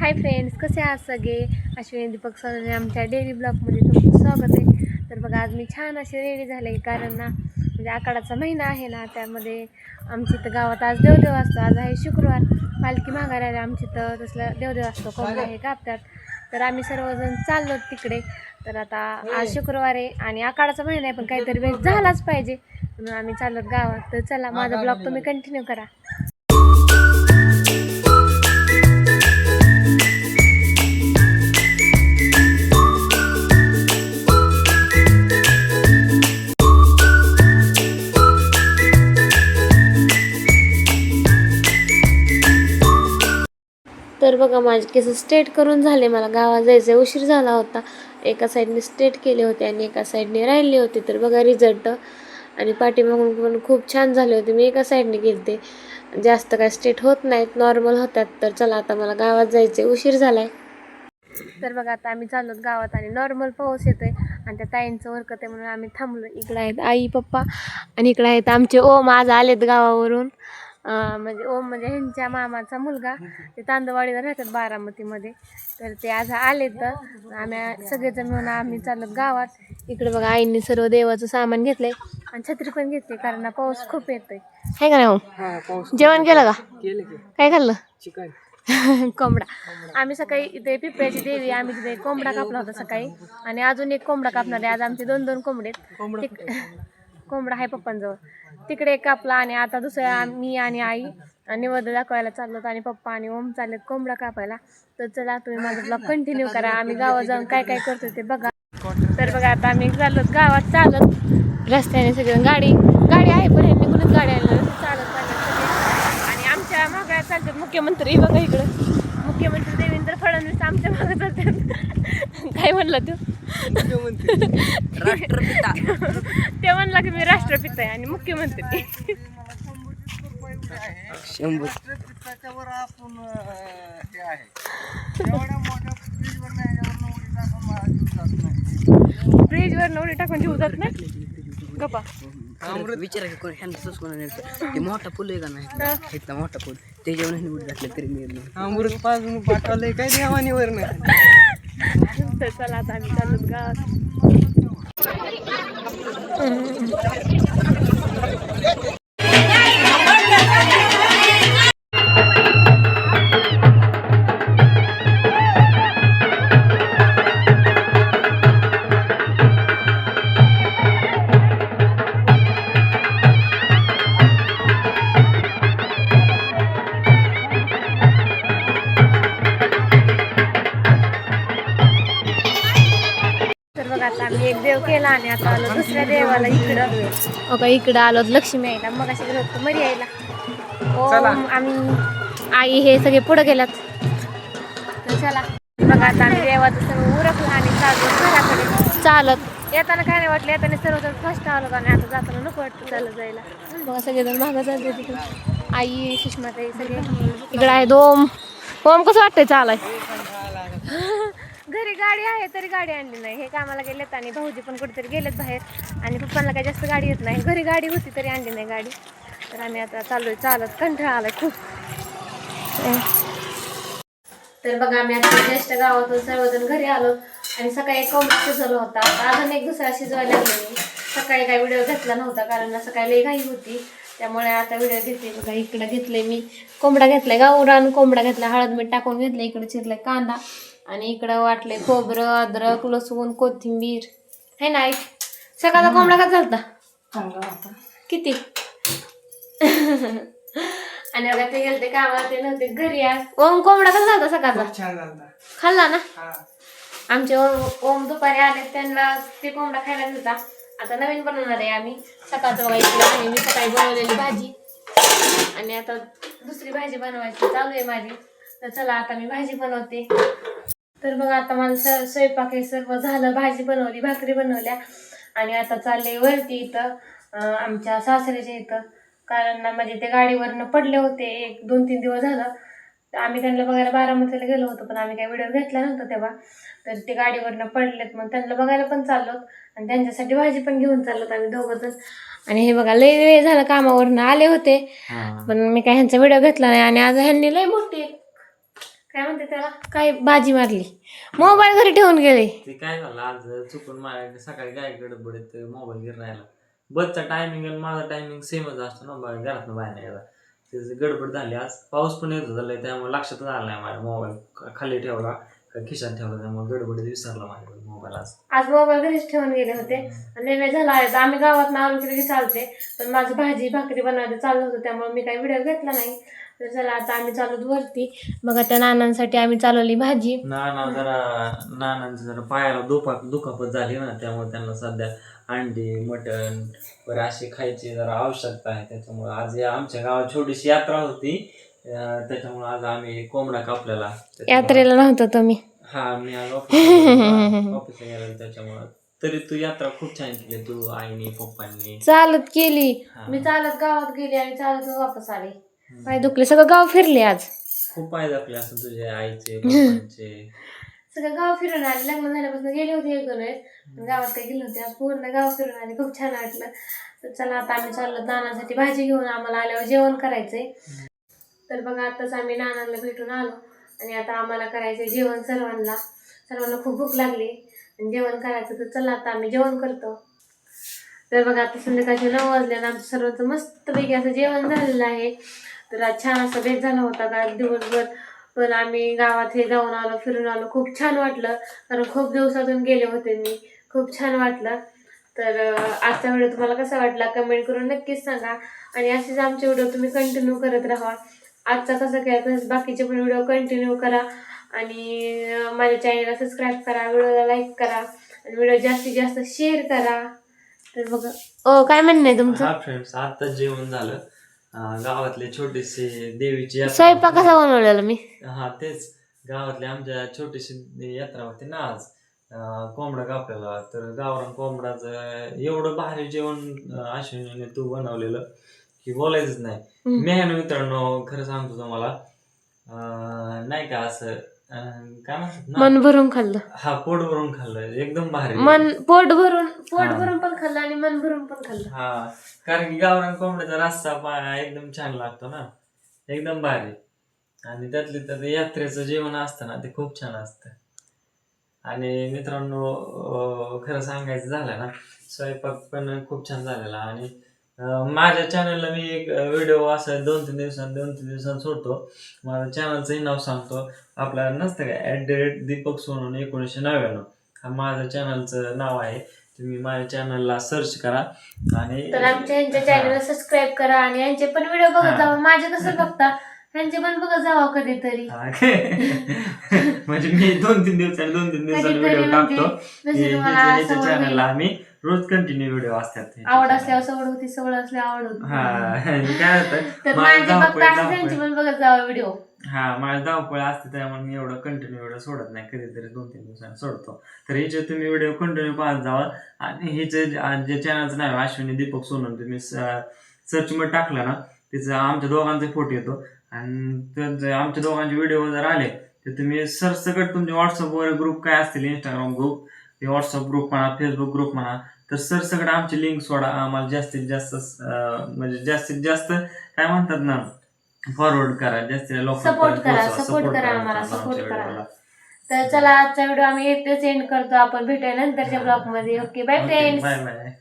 Hi friends, कसे आहात सगळे? अश्विनी दीपक सोनवणे आमच्या डेली ब्लॉगमध्ये तुमचं स्वागत आहे. तर बघा, आज मी छान असे रेडी झाले, कारण ना म्हणजे आखाडाचा महिना आहे ना, त्यामध्ये आमच्या इथं गावात आज देवदेव असतो. आज आहे शुक्रवार, पालखी मागायला आमची तर तसलं देवदेव असतो, कोंबडा हे कापतात. तर आम्ही सर्वजण चाललो तिकडे. तर आता आज शुक्रवार आहे आणि आखाडाचा महिना आहे, पण काहीतरी वेळ झालाच पाहिजे म्हणून आम्ही चाललो गावात. तर चला, माझा ब्लॉग तुम्ही कंटिन्यू करा. तर बघा, माझे केस स्ट्रेट करून झाले. मला गावात जायचं उशीर झाला होता. एका साईडने स्ट्रेट केले होते आणि एका साईडने राहिले होते. तर बघा रिझल्ट, आणि पाठीमागून पण खूप छान झाले होते. मी एका साईडने केले, जास्त काय स्ट्रेट होत नाहीत, नॉर्मल होतात. तर चला, आता मला गावात जायचे उशीर झालाय. तर बघा, आता आम्ही चाललो गावात आणि नॉर्मल पाऊस येतोय आणि त्या ताईंचं वरकत आहे म्हणून आम्ही थांबलो. इकडे आहेत आई पप्पा आणि इकडे आहेत आमचे ओम, आज आलेत गावावरून. म्हणजे ओम म्हणजे ह्यांच्या मामाचा मुलगा, ते तांदवाडीला राहतात बारामतीमध्ये. तर ते आज आले. तर आम्ही सगळेजण म्हणून आम्ही चाललो गावात. इकडे बघा, आईंनी सर्व देवाचं सामान घेतलंय आणि छत्री पण घेतली, कारण पाऊस खूप येतोय. आहे का नाही ओम? जेवण केलं का? काय खाल्लं? चिकन. कोंबडा. आम्ही सकाळी इथे पिंपळ्याची देवी, आम्ही तिथे कोंबडा कापला होता सकाळी, आणि अजून एक कोंबडा कापणार आहे. आज आमचे 2 कोंबडे आहेत. कोंबडा आहे पप्पांजवळ, तिकडे एक कापला. आणि आता दुसऱ्या मी आणि आई निवड दाखवायला चाललो, आणि पप्पा आणि ओम चाललेत कोंबडा कापायला. तर चला, तुम्ही माझा ब्लॉग कंटिन्यू करा. आम्ही गावात जाऊन काय काय करतो ते बघा. तर बघा, आता आम्ही चाललो गावात चालत. रस्त्याने सगळं गाडी आहे, पण ह्यांनी कुठेच गाडी आली चालत आणि आमच्या मागे चालतात मुख्यमंत्री. बघा इकडं मुख्यमंत्री देवेंद्र फडणवीस आमच्या मागे चालतात. काय म्हणला तू? राष्ट्रपिता. ते म्हणला की मी राष्ट्रपिता आहे आणि मुख्यमंत्री. फ्रीजवर उडी टाकून जीव जात नाही. गप्पा विचारा की ते मोठा पूल आहे का नाही, इथला मोठा पूल, ते जेवण उडी टाकलं तरी मी पाठवलंय काय देवानीवर नाही. तर चला, आता आम्ही चाललो गावात. आता आम्ही एक देव केला आणि आता आलो दुसऱ्या देवाला. इकडं आलो लक्ष्मी यायला, मग असे गेलो होतो मरी यायला. आम्ही आई हे सगळे पुढे गेलात. तर चला बघा, आता आम्ही देवाचं सर्व उरकलं आणि चाललो घराकडे चालत. येताना काय नाही वाटलं, येताना सर्वजण फर्स्ट आलो का नाही, आता जाताना नको वाटतं चालत जायला. बघा, सगळेजण मागं चालते तिकडे. आई सुषमाताई सगळे इकडे आहे. ओम कसं वाटतंय चालाय? घरी गाडी आहे तरी गाडी आणली नाही. हे कामाला गेलेत आणि भाऊजी पण कुठेतरी गेलेत बाहेर, आणि पप्पांना काही जास्त गाडी येत नाही. घरी गाडी होती तरी आणली नाही गाडी. तर आम्ही आता चाललोय चालत, कंटाळा आलाय खूप. तर बघा, आम्ही आता ज्येष्ठ गावातून सर्वजण घरी आलो आणि सकाळी एक कोंबडा शिजवला होता. अजून एक दुसरा शिजवायला लागले. मी सकाळी काही व्हिडिओ घेतला नव्हता, कारण सकाळी लई घाई होती, त्यामुळे आता व्हिडिओ घेतले. बघा, इकडे घेतले मी कोंबडा घेतलाय, गावरान कोंबडा घेतला, हळद मीठ टाकून घेतलं. इकडे चिरलाय कांदा आणि इकडं वाटले खोबरं, अद्रक, लसूण, कोथिंबीर. है ना आई? सकाळचा कोंबडा का चालता किती? आणि बघा, ते गेलते कामाला, ते नव्हते घरी. आज ओम कोंबडा कसा झाला सकाळचा? खाल्ला ना? आमचे ओम दुपारी आले, त्यांना ते कोंबडा खायला दिलता. आता नवीन बनवणार आहे आम्ही. सकाळचं बघा इकडे आहे मी सकाळी बनवलेली भाजी, आणि आता दुसरी भाजी बनवायची चालू आहे माझी. तर चला, आता मी भाजी बनवते. तर बघा, आता माझं स्वयंपाक हे सर्व झालं. भाजी बनवली, भाकरी बनवल्या, आणि आता चालले वरती इथं आमच्या सासऱ्याच्या इथं, कारण ना म्हणजे ते गाडीवरनं पडले होते 1-2-3 दिवस झालं. तर आम्ही त्यांना बघायला बारामतीला गेलो होतो, पण आम्ही काही व्हिडिओ घेतला नव्हता तेव्हा. तर ते गाडीवरनं पडलेत, मग त्यांना बघायला पण चाललो आणि त्यांच्यासाठी भाजी पण घेऊन चाललो आम्ही दोघंजण. आणि हे बघा, लय वेळ झाला कामावरनं आले होते, पण मी काय ह्यांचा व्हिडिओ घेतला नाही. आणि आज ह्यांनी लय मोठी काय म्हणते त्याला, काय बाजी मारली, मोबाईल घरी ठेवून गेले. ते काय झालं आज चुकून माझ्या सकाळी काय गडबडीत मोबाईल घेऊन राहिला. बसचा टायमिंग आणि माझा टायमिंग सेमच असतो ना, घरातून बाहेर नाही गेला. त्याची गडबड झाली. आज पाऊस पण येत होता त्यामुळे लक्षातच आलं नाही माझा मोबाईल खाली ठेवला का खिशात ठेवला, त्यामुळे गडबडीत विसरला माझ्याकडे मोबाईल. आज मोबाईल घरीच ठेवून गेले होते आणि वेळ झाला आहे. आम्ही गावात आलो की चालते, पण माझं भाजी भाकरी बनवायचं चालू होतं त्यामुळे मी काही व्हिडिओ घेतला नाही. तर चला आता आम्ही चालू वरती. बघा त्या नानांसाठी आम्ही चालवली भाजी. नानांचं जरा पायाला दुखापत झाली ना, त्यामुळे त्यांना सध्या अंडी मटण बरं अशी खायची जरा आवश्यकता आहे. त्याच्यामुळे आज आमच्या गावात छोटीशी यात्रा होती, त्याच्यामुळे आज आम्ही कोंबडा कापलेला. यात्रेला नव्हतं तुम्ही? हा, मी आज ऑफिसला गेलेलो त्याच्यामुळे. तरी तू यात्रा खूप छान केली, तू आईने पप्पांनी चालत केली. मी चालत गावात गेली आणि चालत वापस आले. पाय दुखले, सगळं गाव फिरले आज. खूप पाय दाखले असं तुझे आईचे पप्पांचे. सगळं गाव फिरून आले. लग्न झाल्यापासून गेले होते 1-2 वेळेस, गावात काही गेले होते. आज पूर्ण गाव फिरून आले, खूप छान वाटलं. तर चला आता आम्ही चाललो नानांसाठी भाजी घेऊन. आम्हाला आल्यावर जेवण करायचंय. तर बघा आताच आम्ही नानांना भेटून आलो आणि आता आम्हाला करायचंय जेवण. सर्वांना खूप भूक लागली आणि जेवण करायचं. तर चला आता आम्ही जेवण करतो. तर बघा आता संध्याकाळचे 9 वाजले आणि आमचं सर्वांचं मस्तपैकी असं जेवण झालेलं आहे. तर आज छान असा बेत झाला होता का दिवसभर. पण आम्ही गावात हे जाऊन आलो, फिरून आलो, खूप छान वाटलं. कारण खूप दिवसातून गेले होते मी, खूप छान वाटलं. तर आजचा व्हिडिओ तुम्हाला कसा वाटला कमेंट करून नक्कीच सांगा. आणि असेच आमचे व्हिडिओ तुम्ही कंटिन्यू करत राहा. आजचा कसा केला तसंच बाकीचे पण व्हिडिओ कंटिन्यू करा. आणि माझ्या चॅनलला सबस्क्राईब करा, व्हिडिओला लाईक करा आणि व्हिडिओ जास्तीत जास्त शेअर करा. तर बघा काय म्हणणं आहे तुमचं? हा फ्रेंड्स, आता जेवण झालं. गावातले छोटीशी देवीची यात्रा स्वयंपाक कसा बनवलेला मी? हा तेच, गावातली आमच्या छोटीशी यात्रा होती ना आज. कोंबडा कापलेला. तर गावरान कोंबडाचं एवढं भारी जेवण अश्विनीने तू बनवलेलं की बोलायचंच नाही. मेहन मित्रांनो, खरं सांगतो तुम्हाला, नाही का असं काय म्हणतात ना, मन भरून खाल्लं. हा, पोट भरून खाल्लं, एकदम भारी. पोट भरून पण खाल्लं आणि मन भरून पण खाल्लं. हा, कारण की गावरान कोंबड्याचा रस्सा एकदम छान लागतो ना, एकदम भारी. आणि त्यातले त्यात यात्रेचं जेवण असतं ना, ते खूप छान असतं. आणि मित्रांनो, खरं सांगायचं झालं ना, स्वयंपाक पण खूप छान झालेला. आणि माझ्या चॅनलला मी एक व्हिडिओ असं 2-3 दिवसांनी सोडतो. माझ्या चॅनलचंही नाव सांगतो. आपल्याला नसतं काय @दीपक सोनवणे 1999, हा माझं चॅनलचं नाव आहे. तुम्ही माझ्या चॅनलला सर्च करा आणि तर आमच्या यांच्या चॅनलला सबस्क्राईब करा आणि यांचे पण व्हिडिओ बघत जावा. माझे कसं बघता, त्यांचे पण बघत जावा कधीतरी. म्हणजे मी 2-3 दिवसांनी व्हिडिओ टाकतो. ह्याच्या चॅनलला आम्ही रोज कंटिन्यू व्हिडिओ असतात. आवड असल्यावर सवड होती, सवड असल्यावर आवड होती. काय होतं, तर माझे बघता त्यांचे पण बघत जावा व्हिडिओ. हा, माझ्या धावपळ असते त्यामुळे मी एवढं कंटिन्यू व्हिडिओ सोडत नाही, कधीतरी 2-3 दिवसांनी सोडतो. तर हिचे तुम्ही व्हिडिओ कंटिन्यू पाहत जावा. आणि हिचे जे चॅनलचं नाव अश्विनी दीपक सोनवणे, तुम्ही सर्च मध्ये टाकलं ना, तिचं आमच्या दोघांचे फोटो येतो. आणि आमच्या दोघांचे व्हिडिओ जर आले तर तुम्ही सरसकट तुमचे व्हॉट्सअपवर ग्रुप काय असतील, इंस्टाग्राम ग्रुप, व्हॉट्सअप ग्रुप म्हणा, फेसबुक ग्रुप म्हणा, तर सरसकट आमची लिंक सोडा. आम्हाला जास्तीत जास्त काय म्हणतात ना, फॉरवर्ड करा, जास्तीत सपोर्ट करा आम्हाला, सपोर्ट करा. तर चला आजचा व्हिडिओ आम्ही इथेच एंड करतो. आपण भेटूया नंतरच्या ब्लॉग मध्ये. Okay, bye friends. Bye bye.